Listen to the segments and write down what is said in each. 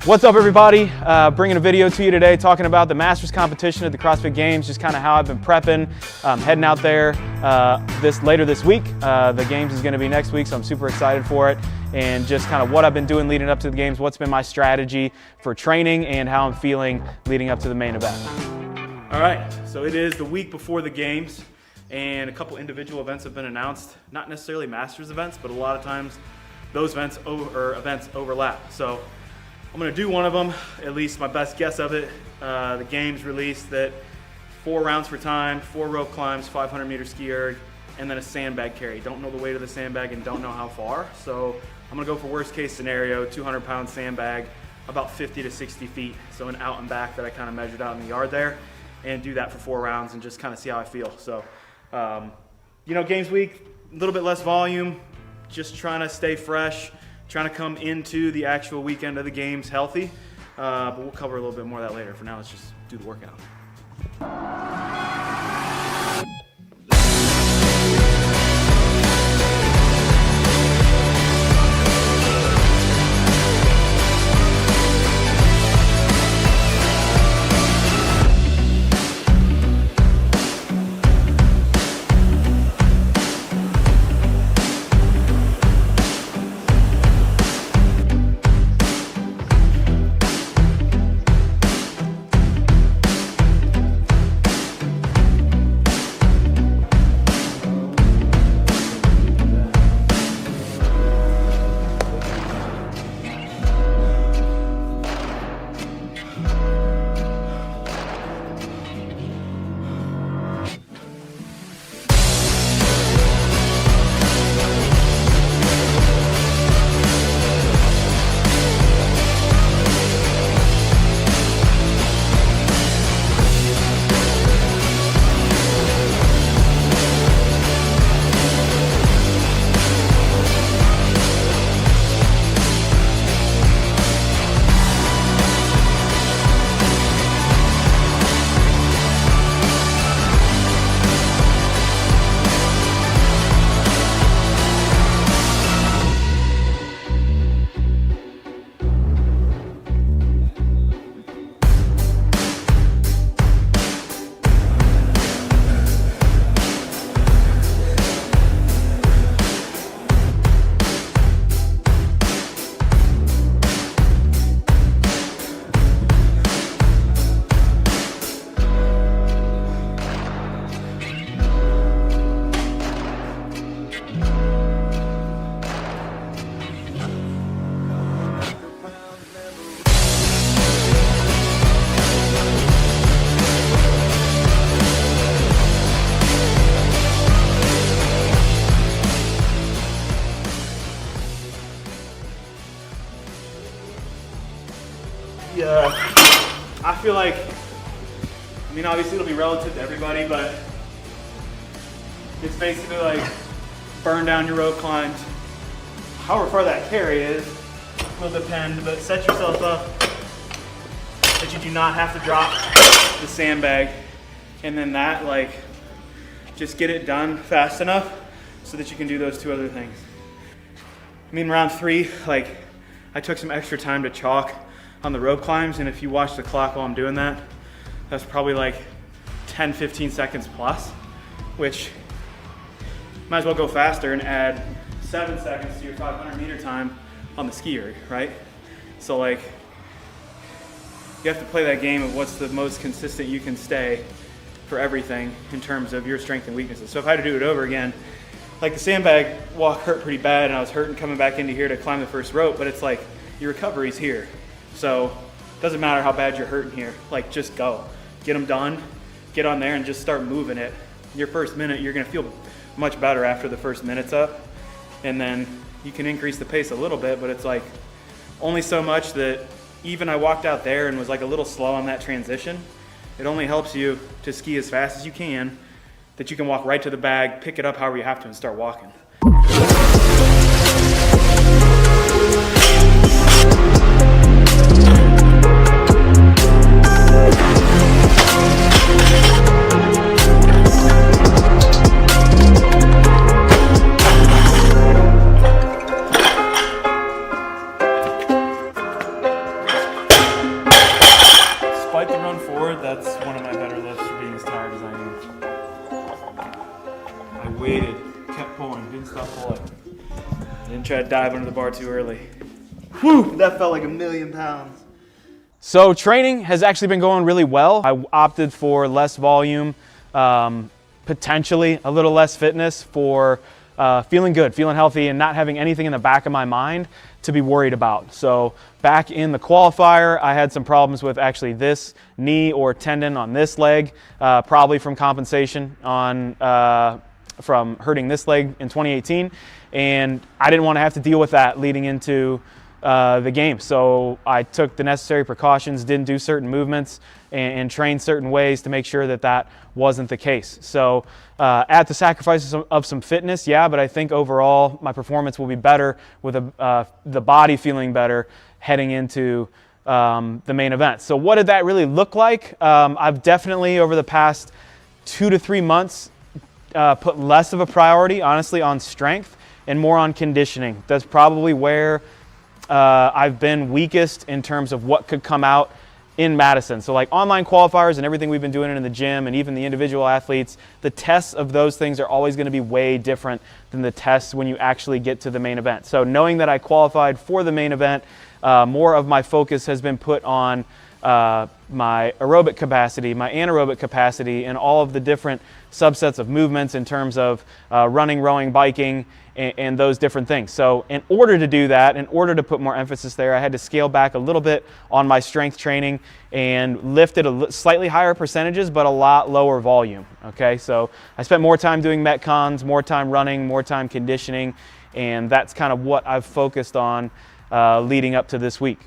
What's up, everybody? Bringing a video to you today talking about the Masters competition at the CrossFit Games, just kind of how I've been prepping, heading out there later this week. The Games is going to be next week, so I'm super excited for it, and just kind of what I've been doing leading up to the Games, what's been my strategy for training, and how I'm feeling leading up to the main event. All right, so it is the week before the Games, and a couple individual events have been announced. Not necessarily Masters events, but a lot of times those events overlap. So I'm gonna do one of them, at least my best guess of it. The Games released that 4 rounds for time, 4 rope climbs, 500-meter ski erg, and then a sandbag carry. Don't know the weight of the sandbag and don't know how far, so I'm gonna go for worst case scenario, 200-pound sandbag, about 50 to 60 feet, so an out and back that I kind of measured out in the yard there, and do that for 4 rounds and just kind of see how I feel. So, you know, Games week, a little bit less volume, just trying to stay fresh, trying to come into the actual weekend of the Games healthy, but we'll cover a little bit more of that later. For now, let's just do the workout. Yeah, I feel like, I mean, obviously it'll be relative to everybody, but it's basically like burn down your rope climbs. However far that carry is, will depend, but set yourself up that you do not have to drop the sandbag, and then that, like, just get it done fast enough so that you can do those 2 other things. I mean, round 3, like, I took some extra time to chalk on the rope climbs, and if you watch the clock while I'm doing that, that's probably like 10-15 seconds plus, which might as well go faster and add 7 seconds to your 500-meter time on the ski erg, right? So, like, you have to play that game of what's the most consistent you can stay for everything in terms of your strengths and weaknesses. So if I had to do it over again, like, the sandbag walk hurt pretty bad, and I was hurting coming back into here to climb the first rope, but it's like your recovery's here. So it doesn't matter how bad you're hurting here, like, just go. Get them done, get on there and just start moving it. Your first minute, you're gonna feel much better after the first minute's up, and then you can increase the pace a little bit, but it's like only so much that even I walked out there and was like a little slow on that transition. It only helps you to ski as fast as you can, that you can walk right to the bag, pick it up however you have to, and start walking. waited, kept pulling, didn't stop pulling. Didn't try to dive under the bar too early. Whew, that felt like 1,000,000 pounds. So training has actually been going really well. I opted for less volume, potentially a little less fitness for feeling good, feeling healthy, and not having anything in the back of my mind to be worried about. So back in the qualifier, I had some problems with actually this knee or tendon on this leg, probably from compensation on from hurting this leg in 2018, and I didn't want to have to deal with that leading into the game. So I took the necessary precautions, didn't do certain movements, and trained certain ways to make sure that that wasn't the case. So at the sacrifice of some fitness, yeah, but I think overall my performance will be better with the body feeling better heading into the main event. So what did that really look like? I've definitely over the past 2 to 3 months put less of a priority, honestly, on strength and more on conditioning. That's probably where I've been weakest in terms of what could come out in Madison. So like online qualifiers and everything we've been doing in the gym and even the individual athletes, the tests of those things are always going to be way different than the tests when you actually get to the main event. So knowing that I qualified for the main event, more of my focus has been put on my aerobic capacity, my anaerobic capacity, and all of the different subsets of movements in terms of running, rowing, biking, and those different things. So in order to do that, in order to put more emphasis there, I had to scale back a little bit on my strength training and lift at slightly higher percentages, but a lot lower volume, okay? So I spent more time doing Metcons, more time running, more time conditioning, and that's kind of what I've focused on leading up to this week.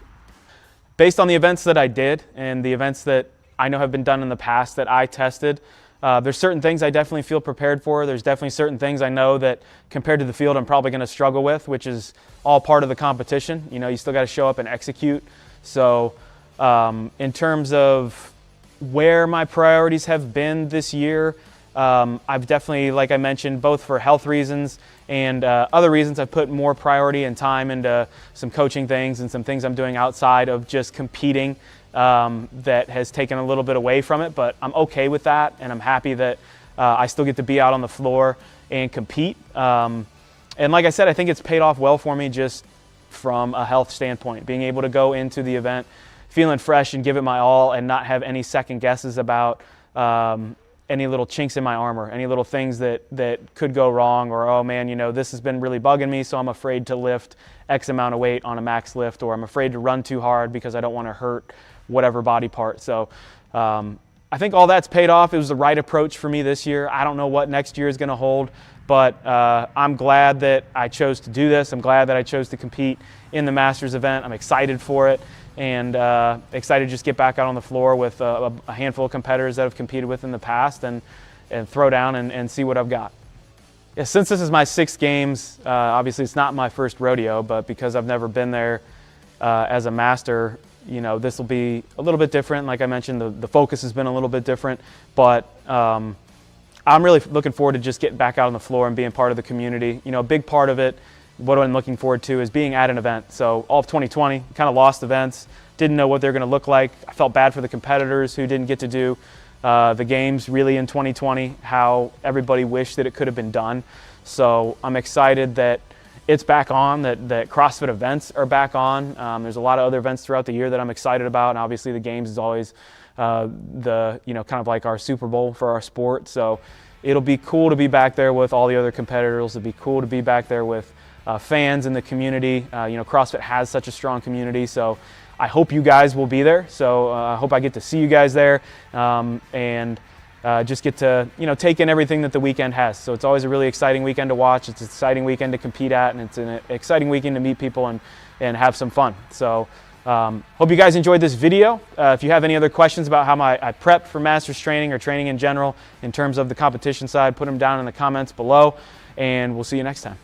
Based on the events that I did and the events that I know have been done in the past that I tested, there's certain things I definitely feel prepared for. There's definitely certain things I know that compared to the field I'm probably going to struggle with, which is all part of the competition. You know, you still got to show up and execute. So in terms of where my priorities have been this year, I've definitely, like I mentioned, both for health reasons and other reasons, I've put more priority and time into some coaching things and some things I'm doing outside of just competing that has taken a little bit away from it, but I'm okay with that, and I'm happy that I still get to be out on the floor and compete. And like I said, I think it's paid off well for me just from a health standpoint, being able to go into the event feeling fresh and give it my all and not have any second guesses about any little chinks in my armor, any little things that could go wrong, or, oh man, you know, this has been really bugging me, so I'm afraid to lift X amount of weight on a max lift, or I'm afraid to run too hard because I don't want to hurt whatever body part. So I think all that's paid off. It was the right approach for me this year. I don't know what next year is going to hold, but I'm glad that I chose to do this. I'm glad that I chose to compete in the Masters event. I'm excited for it, and excited to just get back out on the floor with a handful of competitors that I've competed with in the past and throw down and see what I've got. Yeah, since this is my 6th games, obviously it's not my first rodeo, but because I've never been there as a master, you know, this will be a little bit different. Like I mentioned, the focus has been a little bit different, but I'm really looking forward to just getting back out on the floor and being part of the community. You know, a big part of it, what I'm looking forward to, is being at an event. So all of 2020, kind of lost events, didn't know what they're going to look like. I felt bad for the competitors who didn't get to do the games really in 2020, how everybody wished that it could have been done. So I'm excited that it's back on, that CrossFit events are back on. There's a lot of other events throughout the year that I'm excited about, and obviously the games is always kind of like our Super Bowl for our sport. So it'll be cool to be back there with all the other competitors. It'll be cool to be back there with fans in the community. CrossFit has such a strong community, so I hope you guys will be there. So I hope I get to see you guys there and just get to take in everything that the weekend has. So it's always a really exciting weekend to watch. It's an exciting weekend to compete at, and it's an exciting weekend to meet people and have some fun. So hope you guys enjoyed this video. If you have any other questions about how I prepped for Masters training or training in general in terms of the competition side, put them down in the comments below, and we'll see you next time.